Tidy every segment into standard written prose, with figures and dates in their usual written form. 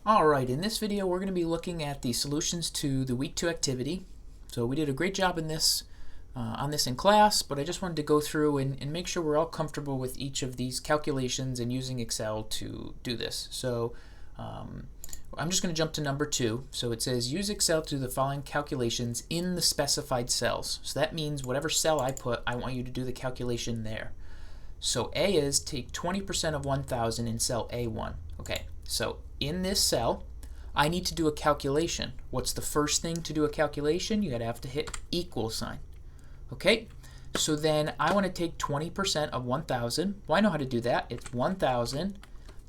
Alright, in this video we're going to be looking at the solutions to the week 2 activity. So we did a great job in this on this in class, but I just wanted to go through and make sure we're all comfortable with each of these calculations and using Excel to do this. So I'm just going to jump to number 2. So it says use Excel to do the following calculations in the specified cells. So that means whatever cell I put, I want you to do the calculation there. So A is take 20% of 1,000 in cell A1. Okay, so in this cell, I need to do a calculation. What's the first thing to do a calculation? You gotta have to hit equal sign. Okay, so then I want to take 20% of 1,000. Well, I know how to do that. It's 1,000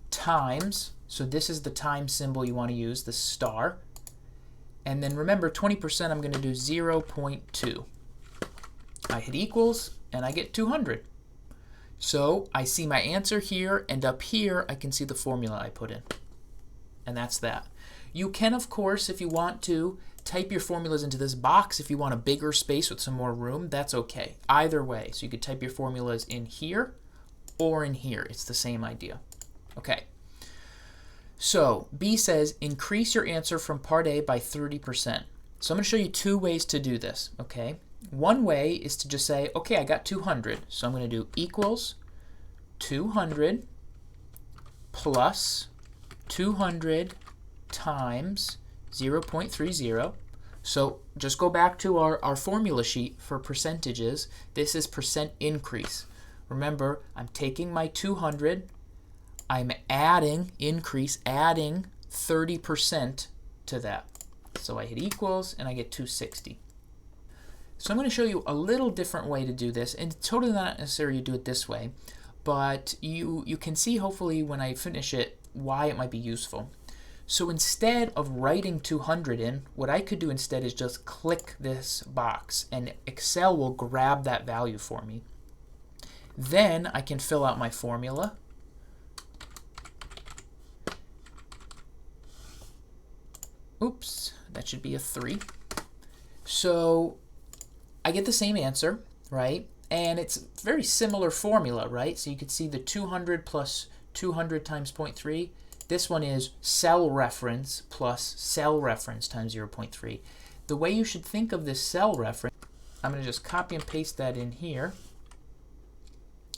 times, so this is the time symbol you want to use, the star. And then remember, 20% I'm going to do 0.2. I hit equals, and I get 200. So I see my answer here, and up here I can see the formula I put in. And that's that. You can, of course, if you want to, type your formulas into this box. If you want a bigger space with some more room, that's okay. Either way. So you could type your formulas in here or in here. It's the same idea. Okay. So B says increase your answer from part A by 30%. So I'm going to show you two ways to do this. Okay. One way is to just say, okay, I got 200. So I'm going to do equals 200 plus 200 times 0.30. So just go back to our formula sheet for percentages. This is percent increase. Remember, I'm taking my 200, I'm adding, adding 30% to that. So I hit equals and I get 260. So I'm going to show you a little different way to do this, and it's totally not necessary to do it this way, but you can see hopefully when I finish it why it might be useful. So instead of writing 200 in, what I could do instead is just click this box, and Excel will grab that value for me. Then I can fill out my formula. Oops, that should be a 3. So I get the same answer, right? And it's a very similar formula, right? So you could see the 200 plus 200 times 0.3. This one is cell reference plus cell reference times 0.3. The way you should think of this cell reference, I'm going to just copy and paste that in here.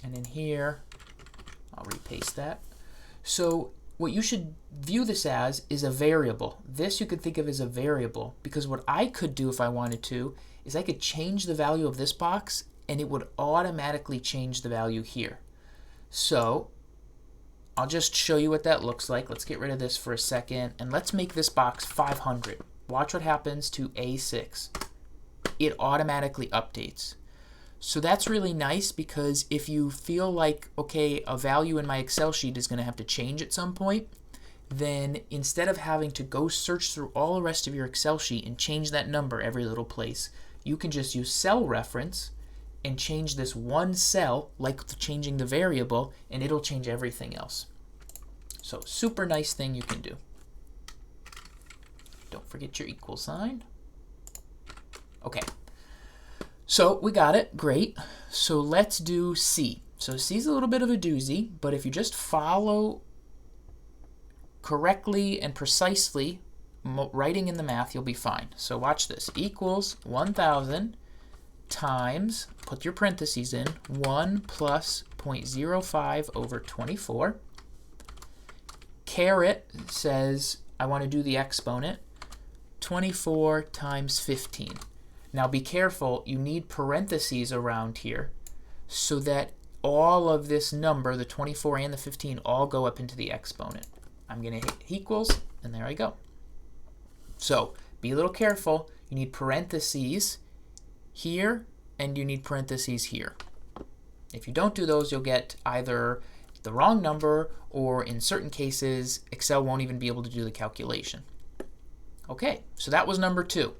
And in here, I'll repaste that. So what you should view this as is a variable. This you could think of as a variable, because what I could do if I wanted to is I could change the value of this box and it would automatically change the value here. So I'll just show you what that looks like. Let's get rid of this for a second and let's make this box 500. Watch what happens to A6. It automatically updates. So that's really nice, because if you feel like, okay, a value in my Excel sheet is going to have to change at some point, then instead of having to go search through all the rest of your Excel sheet and change that number every little place, you can just use cell reference and change this one cell, like changing the variable, and it'll change everything else. So super nice thing you can do. Don't forget your equal sign. Okay. So we got it, great. So let's do C. So C is a little bit of a doozy, but if you just follow correctly and precisely writing in the math, you'll be fine. So watch this. Equals 1,000 times, put your parentheses in, 1 plus 0.05 over 24. Caret says I want to do the exponent, 24 times 15. Now be careful, you need parentheses around here so that all of this number, the 24 and the 15, all go up into the exponent. I'm going to hit equals, and there I go. So be a little careful. You need parentheses here, and you need parentheses here. If you don't do those, you'll get either the wrong number, or in certain cases, Excel won't even be able to do the calculation. Okay, so that was number 2.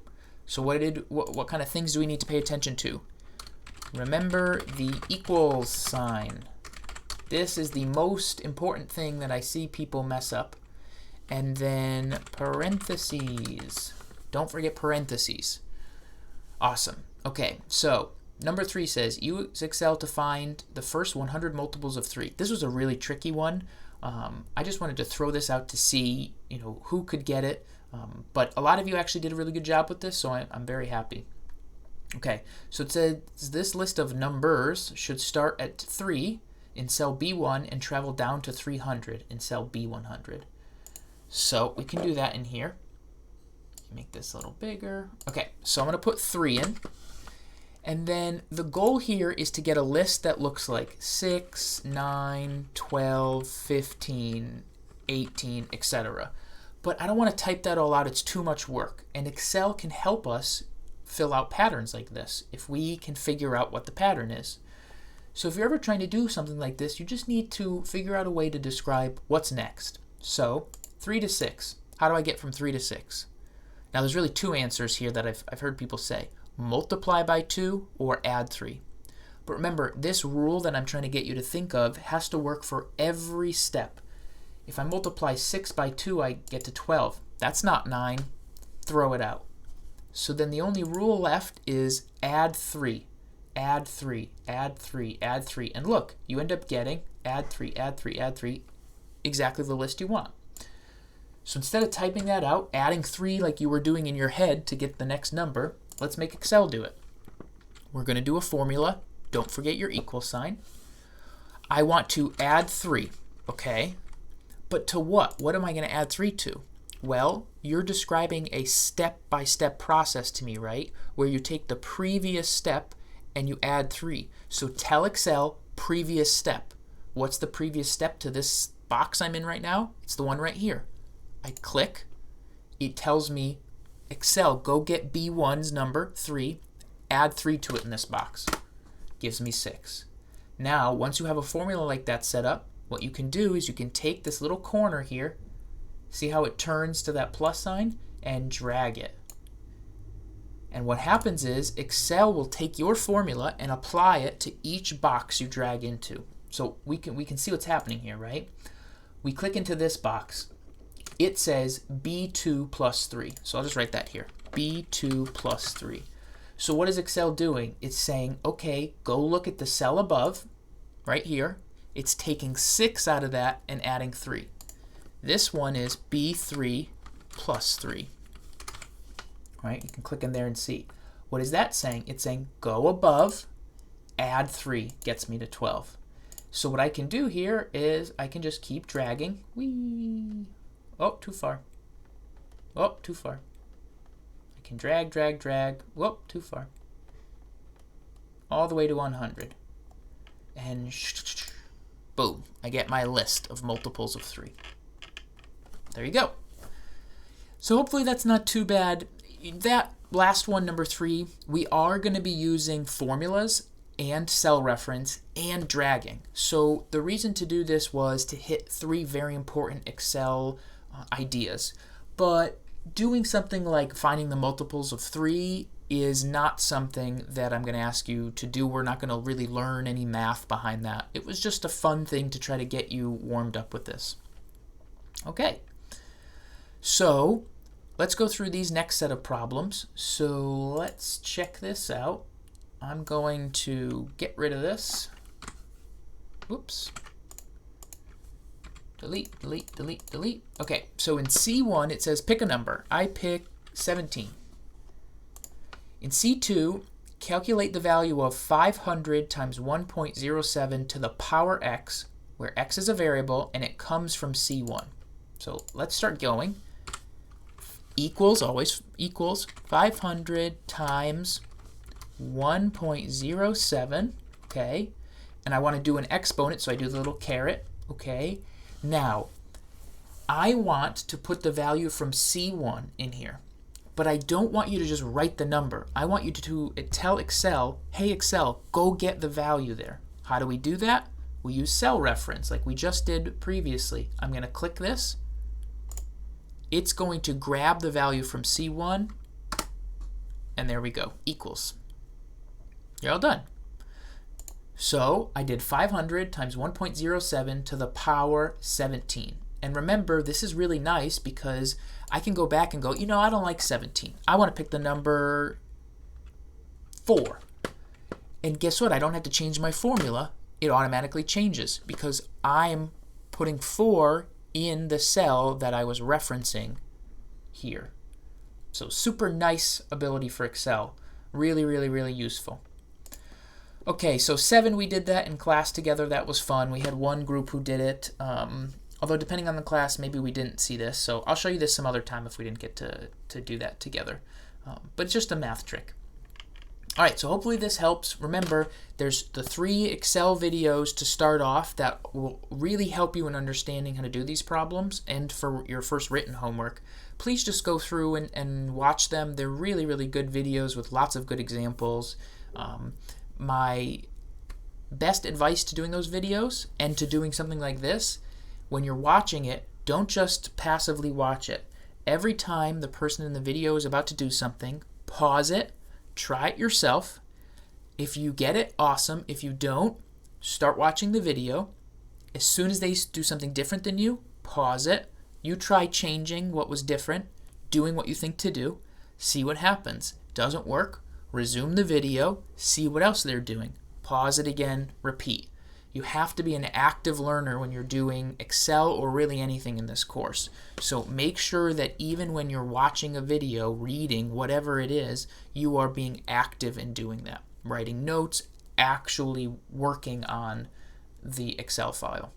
So what kind of things do we need to pay attention to? Remember the equals sign. This is the most important thing that I see people mess up. And then parentheses. Don't forget parentheses. Awesome. Okay, so number 3 says use Excel to find the first 100 multiples of 3. This was a really tricky one. I just wanted to throw this out to see, who could get it. But a lot of you actually did a really good job with this, so I'm very happy. Okay, so it says this list of numbers should start at 3 in cell B1 and travel down to 300 in cell B100. So we can do that in here. Make this a little bigger. Okay, so I'm going to put 3 in. And then the goal here is to get a list that looks like 6, 9, 12, 15, 18, etc. But I don't want to type that all out. It's too much work. And Excel can help us fill out patterns like this if we can figure out what the pattern is. So if you're ever trying to do something like this, you just need to figure out a way to describe what's next. So 3 to 6. How do I get from 3 to 6? Now there's really 2 answers here that I've heard people say. Multiply by 2 or add 3. But remember, this rule that I'm trying to get you to think of has to work for every step. If I multiply 6 by 2, I get to 12. That's not 9. Throw it out. So then the only rule left is add 3. Add 3, add 3, add 3. And look, you end up getting add 3, add 3, add 3, exactly the list you want. So instead of typing that out, adding 3 like you were doing in your head to get the next number, let's make Excel do it. We're going to do a formula. Don't forget your equal sign. I want to add 3, okay? But to what? What am I going to add 3 to? Well, you're describing a step-by-step process to me, right? Where you take the previous step and you add 3. So tell Excel previous step. What's the previous step to this box I'm in right now? It's the one right here. I click. It tells me, Excel, go get B1's number, 3, add 3 to it in this box. Gives me 6. Now, once you have a formula like that set up, what you can do is you can take this little corner here, see how it turns to that plus sign, and drag it. And what happens is Excel will take your formula and apply it to each box you drag into. So we can see what's happening here, right? We click into this box. It says B2 plus 3. So I'll just write that here. B2 plus 3. So what is Excel doing? It's saying, okay, go look at the cell above, right here. It's taking 6 out of that and adding 3. This one is B3 plus 3. Right? You can click in there and see. What is that saying? It's saying go above, add 3, gets me to 12. So what I can do here is I can just keep dragging. Whee! Oh, too far. Oh, too far. I can drag, drag, drag. Whoa, too far. All the way to 100. And boom, I get my list of multiples of 3. There you go. So hopefully that's not too bad. That last one, number 3, we are going to be using formulas and cell reference and dragging. So the reason to do this was to hit 3 very important Excel ideas. But doing something like finding the multiples of 3 is not something that I'm going to ask you to do. We're not going to really learn any math behind that. It was just a fun thing to try to get you warmed up with this. Okay, so let's go through these next set of problems. So let's check this out. I'm going to get rid of this. Whoops. Delete, delete, delete, delete. Okay, so in C1 it says pick a number. I pick 17. In C2, calculate the value of 500 times 1.07 to the power x, where x is a variable and it comes from C1. So let's start going. Equals, always equals, 500 times 1.07, okay? And I want to do an exponent, so I do the little caret, okay? Now, I want to put the value from C1 in here, but I don't want you to just write the number. I want you to tell Excel, hey Excel, go get the value there. How do we do that? We use cell reference like we just did previously. I'm going to click this. It's going to grab the value from C1, and there we go, equals. You're all done. So I did 500 times 1.07 to the power 17. And remember, this is really nice because I can go back and go, you know, I don't like 17. I want to pick the number 4. And guess what? I don't have to change my formula. It automatically changes because I'm putting 4 in the cell that I was referencing here. So super nice ability for Excel. Really, really, really useful. Okay, so 7, we did that in class together. That was fun. We had one group who did it. Although depending on the class, maybe we didn't see this. So I'll show you this some other time if we didn't get to do that together. But it's just a math trick. All right, so hopefully this helps. Remember, there's the 3 Excel videos to start off that will really help you in understanding how to do these problems. And for your first written homework, please just go through and watch them. They're really, really good videos with lots of good examples. My best advice to doing those videos and to doing something like this, when you're watching it, don't just passively watch it. Every time the person in the video is about to do something, pause it, try it yourself. If you get it, awesome. If you don't, start watching the video. As soon as they do something different than you, pause it. You try changing what was different, doing what you think to do, see what happens. Doesn't work, resume the video, see what else they're doing. Pause it again, repeat. You have to be an active learner when you're doing Excel or really anything in this course. So make sure that even when you're watching a video, reading, whatever it is, you are being active in doing that. Writing notes, actually working on the Excel file.